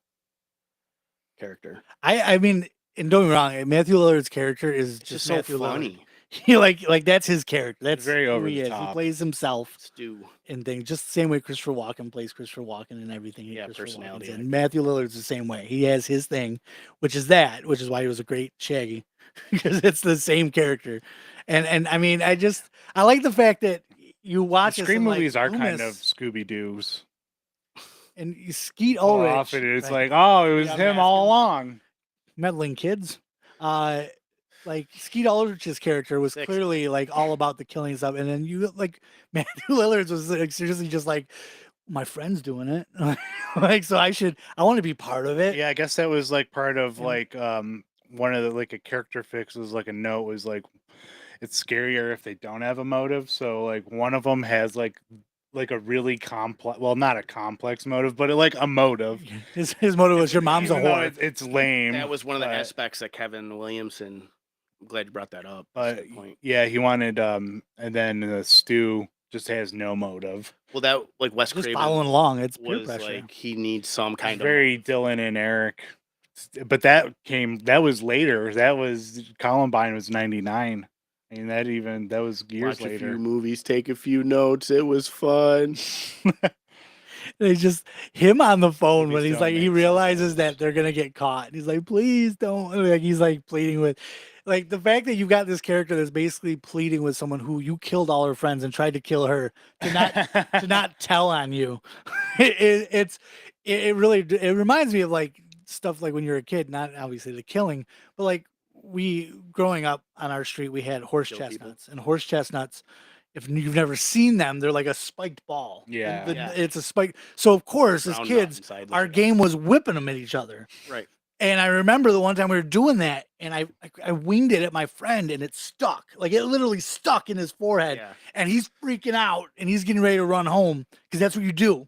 character. I mean, and don't get me wrong, Matthew Lillard's character is It's just just so Matthew Lillard. funny. He like that's his character. That's very who over he the is. top. He plays himself Stu. and things just the same way Christopher Walken plays Christopher Walken and everything. Yeah, Christopher personality, Walken's I in. Matthew Lillard's the same way. He has his thing, which is why he was a great Shaggy, because it's the same character. And I mean, I like the fact that you watch The this Scream and, like, movies are kind of Loomis Scooby Doo's. and Skeet Ulrich. Often it's right, like, oh, it was Yeah, him all along. meddling kids. Like Skeet Ulrich's character was 6. clearly like all about the killing stuff, and then you like Matthew Lillard's was like seriously just like my friend's doing it, like so I want to be part of it. Yeah, I guess that was like part of Yeah. like one of the like a character fix was like a note was like it's scarier if they don't have a motive. So like one of them has like a really complex, well, not a complex motive, but like a motive. His motive was your mom's a Even though whore. It's lame. That was one of the but- aspects that Kevin Williamson. I'm glad you brought that up. That's a good point. Yeah, he wanted and then Stu just has no motive. Well, that like Wes Just Craven following along. It's peer was pressure. like he needs some kind of Very Dylan and Eric. But that was later. That was Columbine was 99. I mean that was years watch a later. few movies, take a few notes. It was fun. It's just him on the phone when Movies he's don't like, he make realizes sense. that they're gonna get caught. And he's like, please don't. Like he's like pleading with, like the fact that you got this character that's basically pleading with someone who you killed all her friends and tried to kill her to not tell on you. It really it reminds me of like stuff like when you're a kid, not obviously the killing, but like we growing up on our street, we had horse Kill chestnuts, and horse chestnuts, if you've never seen them, they're like a spiked ball. Yeah. Yeah. It's a spike. So of course, as Brown nut kids, inside the our shell. game was whipping them at each other. Right. And I remember the one time we were doing that, and I winged it at my friend, and it stuck. Like it literally stuck in his forehead. Yeah. And he's freaking out, and he's getting ready to run home because that's what you do.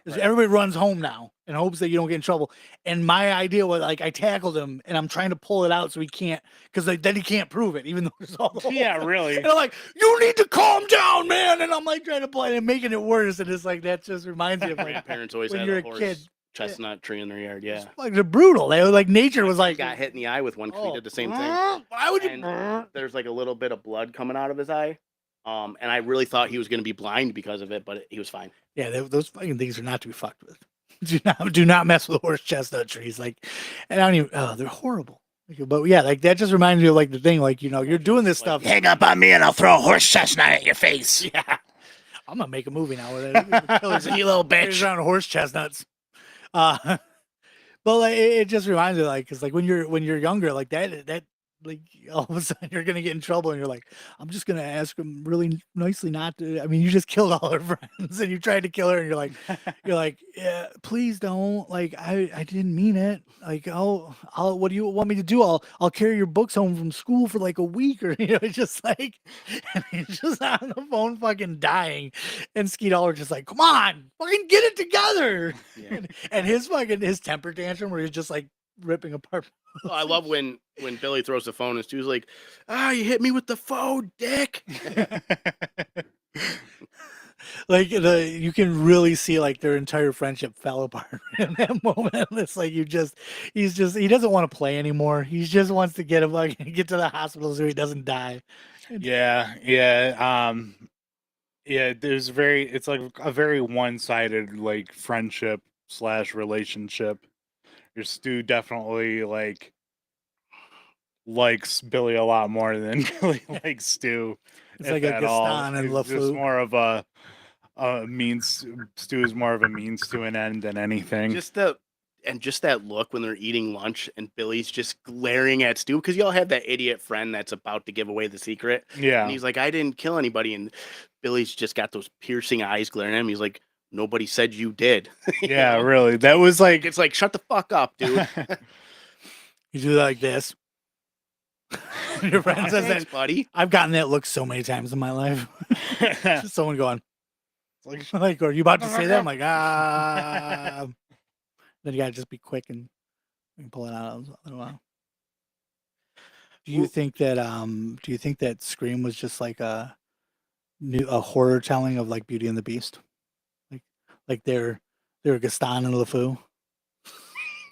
Right. Everybody runs home now in hopes that you don't get in trouble. And my idea was like I tackled him, and I'm trying to pull it out so he can't, because like, then he can't prove it, even though there's all the Yeah, holes. really. And I'm like, you need to calm down, man. And I'm like trying to play and making it worse. And it's like that just reminds me of like Grandparents always when had you're a a horse kid. chestnut tree in their yard. Yeah. It's like they're brutal. They were like nature was He like got hit in the eye with one 'cause he oh, did the same thing. Why would you? And there's like a little bit of blood coming out of his eye. And I really thought he was going to be blind because of it, but he was fine. Yeah, those fucking things are not to be fucked with. Do not mess with horse chestnut trees. Like, and I don't even. Oh, they're horrible. Like, but yeah, like that just reminds me of like the thing. Like you're doing this stuff. Hang up on me and I'll throw a horse chestnut at your face. Yeah, I'm gonna make a movie now with it. Killers, You little bitch, bitch. around horse chestnuts. But like it just reminds me, like, because like when you're younger, like that like all of a sudden you're gonna get in trouble, and you're like, I'm just gonna ask him really nicely not to. I mean, you just killed all her friends, and you tried to kill her, and you're like, yeah, please don't. Like I didn't mean it. Like I'll what do you want me to do? I'll carry your books home from school for like a week, or it's just like, and he's just on the phone fucking dying, and Skeet Ulrich just like, come on, fucking get it together. Yeah. And his temper tantrum where he's just like ripping apart. Oh, I love when Billy throws the phone and Stu's like, you hit me with the phone, dick. Like you can really see like their entire friendship fell apart in that moment. It's like he doesn't want to play anymore. He just wants to get to the hospital so he doesn't die. Yeah. It's like a very one-sided like friendship / relationship. Your Stu definitely like likes Billy a lot more than Billy likes Stu. It's like a Gaston and It's just LaFleur. more of a means. Stu is more of a means to an end than anything. Just that look when they're eating lunch and Billy's just glaring at Stu, because you all have that idiot friend that's about to give away the secret. Yeah. And he's like, I didn't kill anybody. And Billy's just got those piercing eyes glaring at him. He's like, nobody said you did. You Yeah, know? really. That was like It's like, shut the fuck up, dude. You do like this. Your friend says Thanks, that. buddy. I've gotten that look so many times in my life. Just someone going, like, like, are you about to say that? I'm like, Then you gotta just be quick and pull it out in a while. Do you think that Scream was just like a horror telling of like Beauty and the Beast? Like they're Gaston and LeFou?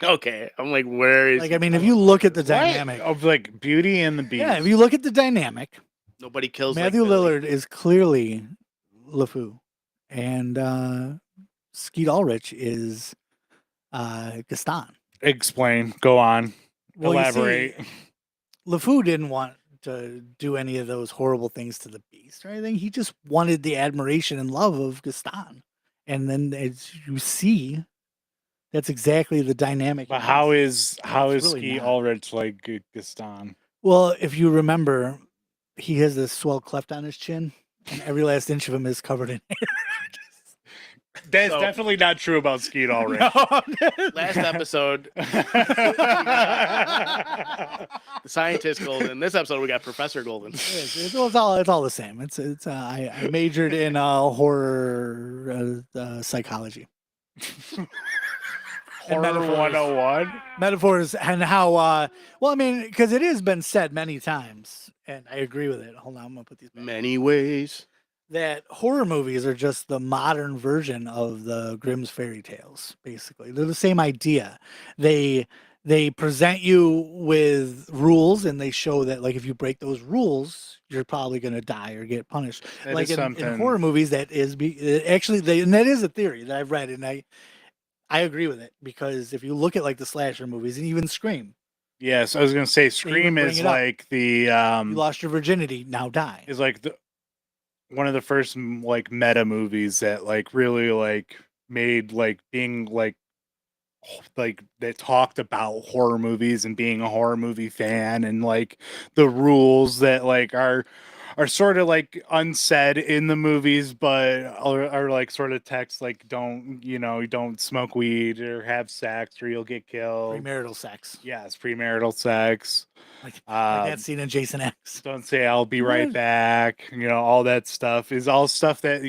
Okay. I'm like, where is Like, I mean, if you look at the dynamic of like Beauty and the Beast. Yeah, if you look at the dynamic, nobody kills Matthew like Billy. Lillard is clearly LeFou, and Skeet Ulrich is Gaston. Explain. Go on. Well, you see, Elaborate. LeFou didn't want to do any of those horrible things to the Beast or anything. He just wanted the admiration and love of Gaston. And then, as you see, that's exactly the dynamic. But how is really Skeet not. Ulrich like Gaston? Well, if you remember, he has this swell cleft on his chin, and every last inch of him is covered in hair. That's So- definitely not true about Skeet Ulrich. Last episode, the scientist Golden. This episode, we got Professor Golden. It's all the same. I majored in horror psychology. And Horror metaphors. 101. Metaphors and how well, I mean, because it has been said many times, and I agree with it. Hold on, I'm gonna put these back. Many ways. that horror movies are just the modern version of the Grimm's fairy tales. Basically, they're the same idea. They present you with rules, and they show that like if you break those rules, you're probably going to die or get punished. That Like is in something. horror movies, that is actually and that is a theory that I've read, and I agree with it, because if you look at like the slasher movies and even Scream, Yes, I was gonna say Scream bring is it up. like the you lost your virginity, now die. is like the one of the first like meta movies that like really like made like being like that talked about horror movies and being a horror movie fan and like the rules that like are sort of like unsaid in the movies but are like sort of text like don't smoke weed or have sex or you'll get killed. Premarital sex. Yes, premarital sex. Like that Um, scene in Jason X. don't say I'll be right back. All that stuff is all stuff that,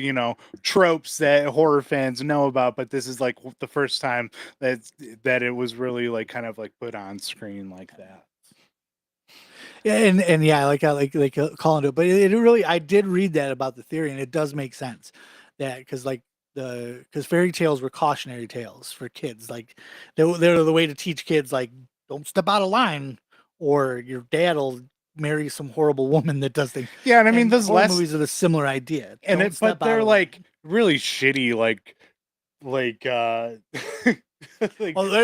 tropes that horror fans know about. But this is like the first time that it was really like kind of like put on screen like that. Yeah, and yeah, I like calling it, but it really, I did read that about the theory, and it does make sense that because fairy tales were cautionary tales for kids, like they're the way to teach kids like don't step out of line, or your dad'll marry some horrible woman that does things. Yeah, and I mean those horror movies are the similar idea, but they're like really shitty, like like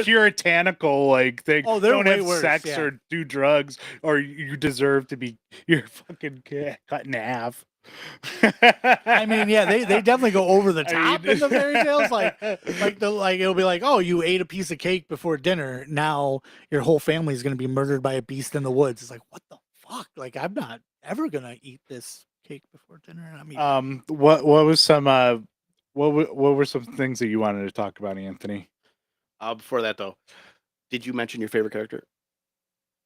puritanical, like they don't have sex or do drugs, or you deserve to be your fucking cut in half. I mean, yeah, they definitely go over the top in the fairy tales, like it'll be like, oh, you ate a piece of cake before dinner, now your whole family is going to be murdered by a beast in the woods. It's like, what the fuck? Like, I'm not ever gonna eat this cake before dinner. I mean, what was some what were some things that you wanted to talk about, Anthony? Before that though, did you mention your favorite character?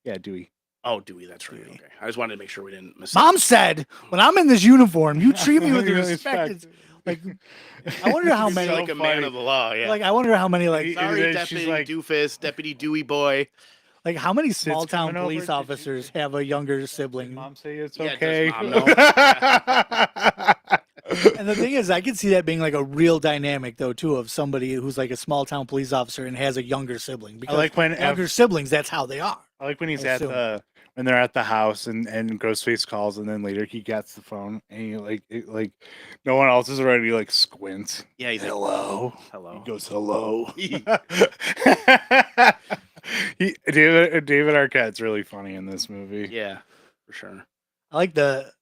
Yeah, Dewey. Oh, Dewey, that's right. Okay, I just wanted to make sure we didn't miss. Mom said, "When I'm in this uniform, you treat me with respect." Like, I wonder how many like a man of the law. Yeah. Like, I wonder how many like sorry, Deputy Doofus, Deputy Dewey boy. Like, how many small town police officers have a younger sibling? Mom say it's okay. Does Mom know? And the thing is, I could see that being like a real dynamic, though, too, of somebody who's like a small town police officer and has a younger sibling. Because I like when younger siblings, that's how they are. I like when he's when they're at the house and Ghostface calls, and then later he gets the phone and he like no one else is ready. He like squints. Yeah, he's hello. Like, hello. He goes hello. David Arquette's really funny in this movie. Yeah, for sure. I like the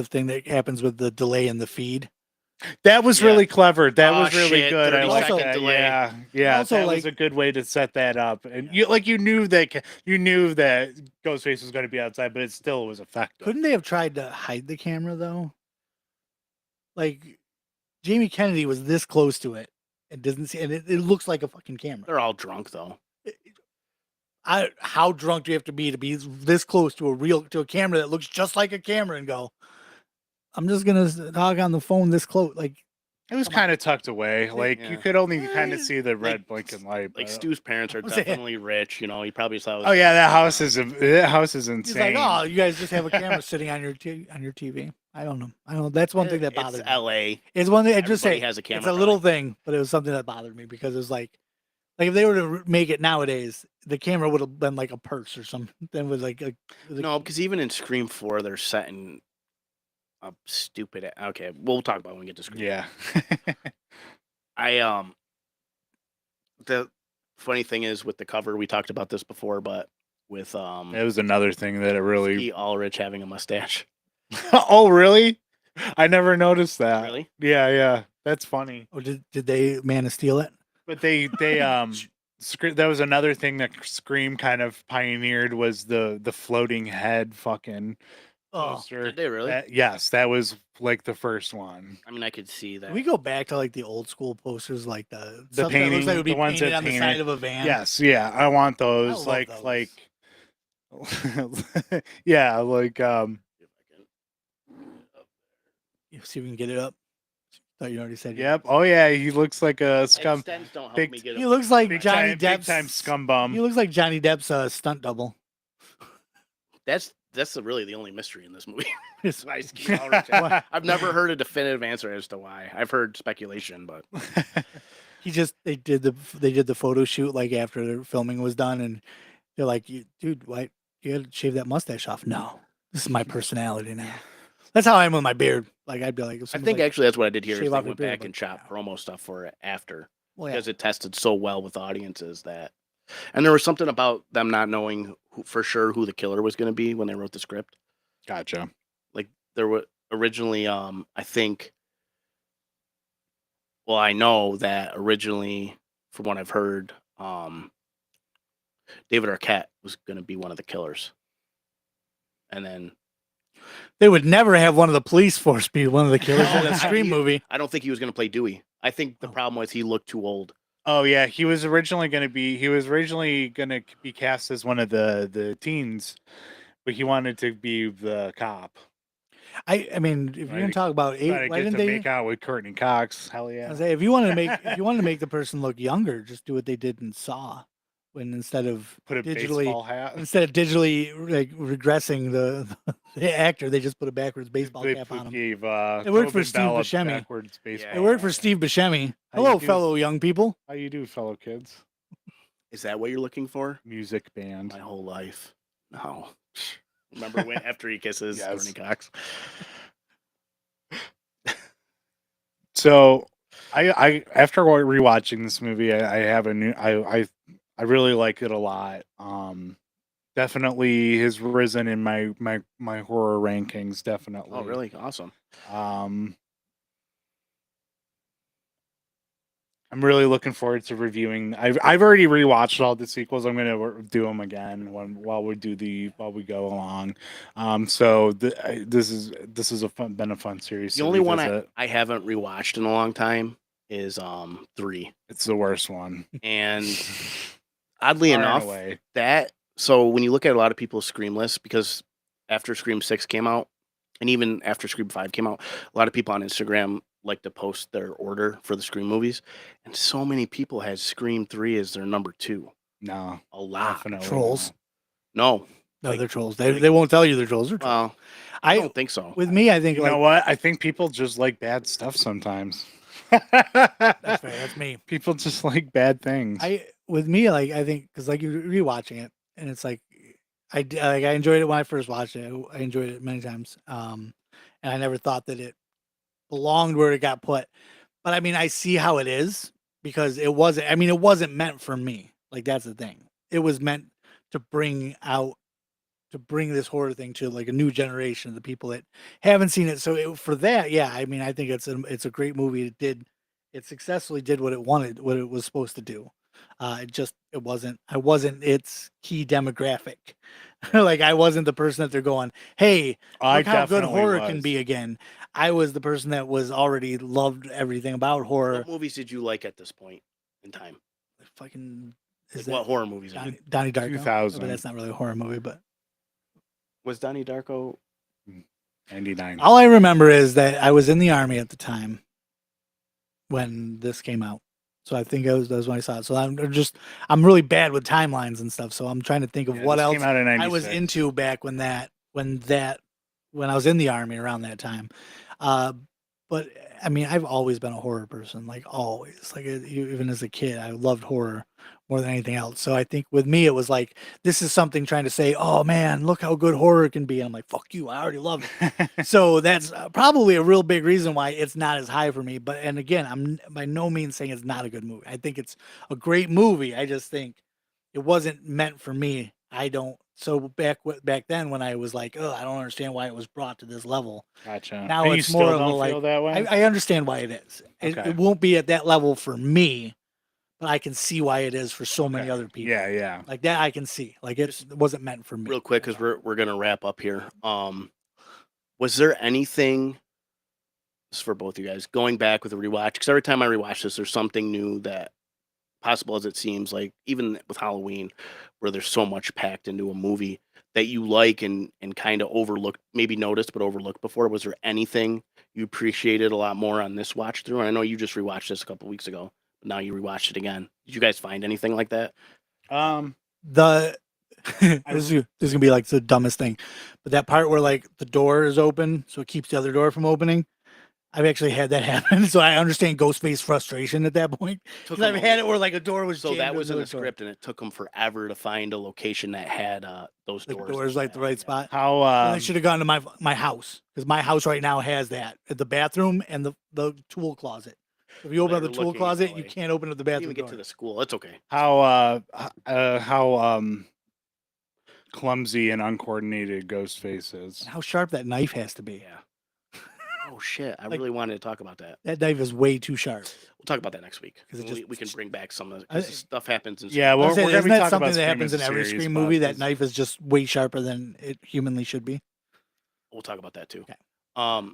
thing that happens with the delay in the feed. That was really clever. That was really shit, good. I like that. Delay. Yeah. Also, that was a good way to set that up. And you knew that Ghostface was going to be outside, but it still was effective. Couldn't they have tried to hide the camera though? Like, Jamie Kennedy was this close to it and doesn't see, and it looks like a fucking camera. They're all drunk though. How drunk do you have to be this close to a camera that looks just like a camera and go, I'm just gonna talk on the phone this close? Like, it was kind of tucked away. Like you could only kind of see the red blinking light. Like Stu's parents are definitely rich. He probably saw. Oh yeah, that house is insane. He's like, oh, you guys just have a camera sitting on your TV. I don't know. That's one thing that bothered me. L.A. It's one thing. I just say has a camera. It's a little thing, but it was something that bothered me because it was like if they were to make it nowadays, the camera would have been like a purse or something. Then with no, because even in Scream 4, they're setting up stupid. Okay, we'll talk about it when we get to Scream. Yeah. The funny thing is with the cover, we talked about this before, but with it was another thing that it really Ski Ulrich having a mustache. Oh really? I never noticed that. Really? Yeah. That's funny. Oh, did they Man of Steel it? But they that was another thing that Scream kind of pioneered was the floating head fucking poster. Did they really? Yes, that was like the first one. I mean, I could see that. Can we go back to like the old school posters, like the painting, that looks like it would be the ones painted that on the side of a van. Yes, yeah, I want those. I love like yeah, like see if we can get it up. Thought you already said. Yep. Oh yeah, he looks like a scum. He looks like Johnny Depp's big time scum bum. He looks like Johnny Depp's stunt double. That's that's really the only mystery in this movie. It's- Why Skeet Ulrich- I've never heard a definitive answer as to why. I've heard speculation, but they did the photo shoot like after the filming was done, and they're like, dude, why you had to shave that mustache off? No, this is my personality now. That's how I am with my beard. Like I'd be like, if I someone's think like, actually that's what I did here. Is shave they off your went beard, back but and chopped promo stuff for it after well, yeah. because it tested so well with audiences that, and there was something about them not knowing for sure who the killer was going to be when they wrote the script. Gotcha. Like there were originally, I think. Well, I know that originally, from what I've heard, David Arquette was going to be one of the killers, and then They would never have one of the police force be one of the killers in a Scream movie. I don't think he was going to play Dewey. I think the problem was he looked too old. Oh yeah, he was originally going to be cast as one of the teens, but he wanted to be the cop. I mean, if you're gonna talk about Try to eight, why get didn't to they? make out with Courtney Cox? Hell I yeah! say if you wanted to make the person look younger, just do what they did in Saw, when instead of Put a baseball hat. digitally like regressing the actor, they just put a backwards baseball They cap on him. gave, It worked for Tobin Steve Bell a Buscemi. backwards baseball It worked for hat. Steve Buscemi. How you Hello, do? fellow young people. How you do, fellow kids? Is that what you're looking for? Music band. My whole life. No. Remember when after he kisses Yes. Courtney Cox? So, I after rewatching this movie, I have a new. I really like it a lot. Definitely has risen in my horror rankings. Definitely. Oh, really? Awesome. I'm really looking forward to reviewing. I've already rewatched all the sequels. I'm gonna do them again while we go along. So this is been a fun series. The to only one revisit. I haven't rewatched in a long time is 3. It's the worst one. And oddly Far and enough, away. so when you look at a lot of people's Scream lists, because after Scream 6 came out, and even after Scream 5 came out, a lot of people on Instagram like to post their order for the Scream movies, and so many people had Scream 3 as their number 2. No, A lot. definitely Trolls. No. No, Like- they're trolls. They won't tell you they're trolls. They're trolls. Well, I don't think so. With me, I think You like know what? I think people just like bad stuff sometimes. that's fair. That's me. People just like bad things. I think because like you're rewatching it, and it's like I enjoyed it when I first watched it. I enjoyed it many times, and I never thought that it belonged where it got put. But I mean, I see how it is because it wasn't. I mean, it wasn't meant for me. Like that's the thing. It was meant to bring this horror thing to like a new generation of the people that haven't seen it. So for that, yeah, I mean, I think it's a great movie. It successfully did what it wanted, what it was supposed to do. I wasn't its key demographic. Like I wasn't the person that they're going, hey, I look how good definitely horror was. can be again. I was the person that was already loved everything about horror. What movies did you like at this point in time? Fucking Like, what horror movies? Donnie Darko? 2000. But that's not really a horror movie, but Was Donnie Darko? 99. all I remember is that I was in the army at the time when this came out. So I think that was when I saw it. So I'm really bad with timelines and stuff. So I'm trying to think of what this else came out in I was 96. into back when I was in the army around that time. But I mean, I've always been a horror person, like always. Like even as a kid, I loved horror more than anything else. So I think with me, it was like this is something trying to say, "Oh man, look how good horror can be." And I'm like, "Fuck you, I already love it." So that's probably a real big reason why it's not as high for me. But and again, I'm by no means saying it's not a good movie. I think it's a great movie. I just think it wasn't meant for me. I don't. So back then when I was like, "Oh, I don't understand why it was brought to this level." Gotcha. Now And you it's still more of a don't like. feel that way? I understand why it is. Okay. It won't be at that level for me, but I can see why it is for so many Okay. other people. Yeah. Like that, I can see. Like it wasn't meant for me. Real quick, because we're gonna wrap up here. Was there anything? This is for both you guys. Going back with a rewatch, because every time I rewatch this, there's something new that, possible as it seems, like even with Halloween, where there's so much packed into a movie that you like and kind of overlooked, maybe noticed but overlooked before. Was there anything you appreciated a lot more on this watch through? And I know you just rewatched this a couple weeks ago, but now you rewatched it again. Did you guys find anything like that? The this is gonna be like the dumbest thing, but that part where like the door is open, so it keeps the other door from opening. I've actually had that happen, so I understand Ghostface frustration at that point. Took Because I've him had it where like a door was So jammed that to was in another the door. script, and it took them forever to find a location that had those The doors. doors like the right spot. How And I should have gone to my house because my house right now has that at the bathroom and the tool closet. If you open up the They're tool looking closet, that you way. can't open up the Didn't bathroom even get door. to the school. It's okay. how clumsy and uncoordinated Ghostface is. How sharp that knife has to be. Yeah. Oh shit! I Like- really wanted to talk about that. That knife is way too sharp. We'll talk about that next week. 'Cause it We, just- we can bring back some of I- the stuff happens in. Yeah, I well, was saying, we're gonna isn't be that talking something about that happens in Scream as a every series, Scream Bob, movie? That 'cause- knife is just way sharper than it humanly should be. We'll talk about that too. Okay.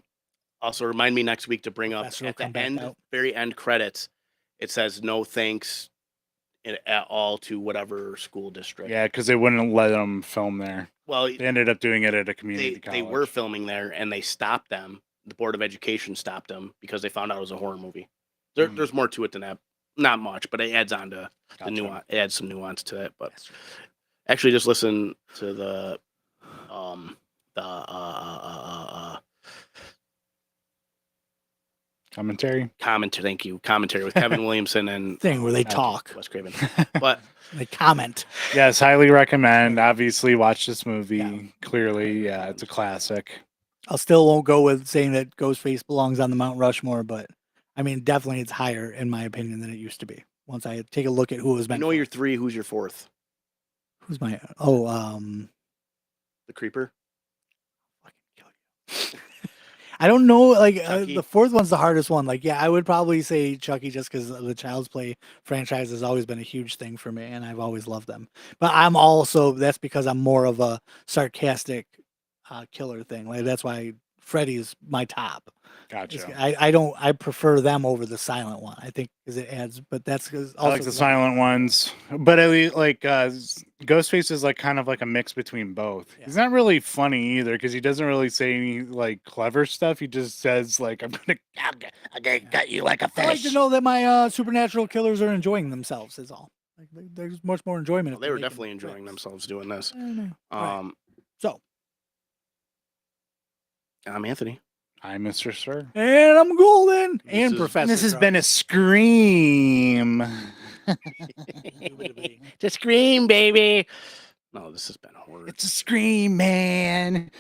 Also remind me next week to bring up Professor will at the come back end, out. very end credits. It says no thanks at all to whatever school district. Yeah, because they wouldn't let them film there. Well, They ended up doing it at a community they college. were filming there and they stopped them. The Board of Education stopped them because they found out it was a horror movie. There's more to it than that. Not much, but it adds on to the nuance. It adds some nuance to it. But actually, just listen to the Commentary. Thank you. Commentary with Kevin Williamson and Thing where they Gotcha. talk, Wes Craven. But they comment. Yes, highly recommend. Obviously, watch this movie. Yeah. Clearly, yeah, it's a classic. I'll still won't go with saying that Ghostface belongs on the Mount Rushmore, but I mean, definitely it's higher in my opinion than it used to be. Once I take a look at who it was you meant know for. your three. Who's your fourth? Who's my The Creeper. fucking kill you. I don't know. Like Chucky? the fourth one's the hardest one. Like, yeah, I would probably say Chucky just because the Child's Play franchise has always been a huge thing for me, and I've always loved them. But I'm also that's because I'm more of a sarcastic killer thing. Like that's why Freddy's my top. Gotcha. I prefer them over the silent one. I think because it adds, but that's because I like the silent ones, but at least like Ghostface is like kind of like a mix between both. Yeah. He's not really funny either because he doesn't really say any like clever stuff. He just says like, "I'm gonna Got you like a I like to fish. know that my supernatural killers are enjoying themselves. Is all. Like, there's much more enjoyment. Well, if they they're were making definitely enjoying tricks. themselves doing this. I don't know. Right. So, I'm Anthony. I'm Mr. Sir." and I'm golden. This And is- Professor. This has Crow. been a Scream. To scream, baby. No, this has been horror. It's a Scream, man.